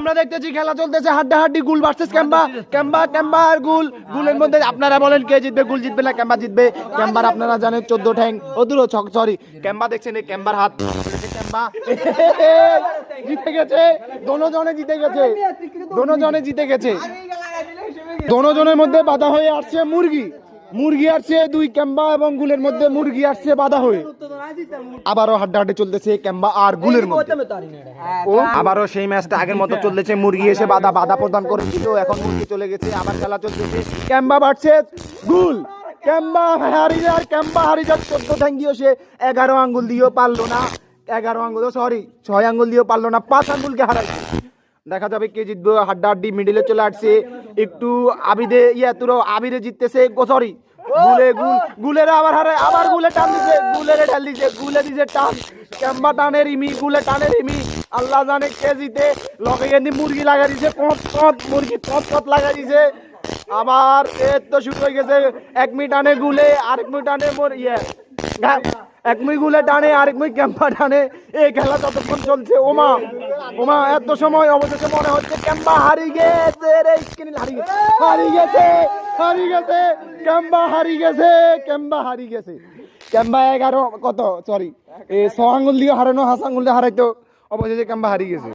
আমরা দেখতেছি খেলা চলতেছে হাড্ডাহাড্ডি গুল ভার্সেস ক্যাম্বা ক্যাম্বা ক্যাম্বা আর গুল গুলের মধ্যে আপনারা বলেন কে জিতবে গুল জিতবে না ক্যাম্বা জিতবে ক্যাম্বার আপনারা জানেন 14 ঠ্যাং অদূর সরি ক্যাম্বা দেখছেন এই ক্যাম্বার হাত ক্যাম্বা জিতে গেছে দোনোজনে জিতে গেছে দোনোজনে জিতে গেছে দোনোজনের মধ্যে বাধা হয়ে আসছে মুরগি মুরগি আসছে দুই ক্যাম্বা এবং গুলের মধ্যে মুরগি আসছে বাধা হয়ে আবারও হাড্ডাহাড্ডি চলতেছে ক্যাম্বা আর গুলের মধ্যে ও আবারও সেই ম্যাচটা আগের মতো চলতেছে মুরগি এসে বাধা প্রদান করেছিল এখন মুরগি চলে গেছে আবার খেলা চলতেছে ক্যাম্বা ভার্সেস গুল ক্যাম্বা হারিয়ে আর ক্যাম্বা হারিয়ে 14 ঠ্যাং দিয়ে সে 11 আঙ্গুল দিয়েও পারলো না 11 আঙ্গুল সরি 6 আঙ্গুল দিয়েও পারলো না 5 আঙ্গুলকে হারাইছে দেখা যাবে কে জিতবে হাড্ডাহাড্ডি মিডিলে চলে আসছে একটু আবিদে আবিরে জিততেছে সরি গুলের আবার হারে আবার গুলে টান দিছে গুলেরে ঢাল দিছে গুলে দিছে টান ক্যাম্বা টানের ইমি গুলে টানের ইমি আল্লাহ জানে কে জিতে লগে গেন্দি মুরগি লাগা দিছে পথ মুরগি পথ লাগা দিছে আবার এত তো শুরু হয়ে গেছে 1 মিনিট টানে গুলে আরেক মিনিট টানে এক মুই গুলে টানে আরেক মুই ক্যাম্বা টানে এই খেলা ততক্ষণ চলছে ওমা এত সময় অবশেষে মনে হচ্ছে ক্যাম্বা হারিয়ে গেছে রে স্ক্রিন হারিয়ে গেছে ক্যাম্বা হারিয়ে গেছে ক্যাম্বা 11 কত সরি 6 আঙ্গুল দিয়ে হারানো 5 আঙ্গুল দিয়ে হারাইতো অবশেষে ক্যাম্বা হারিয়ে গেছে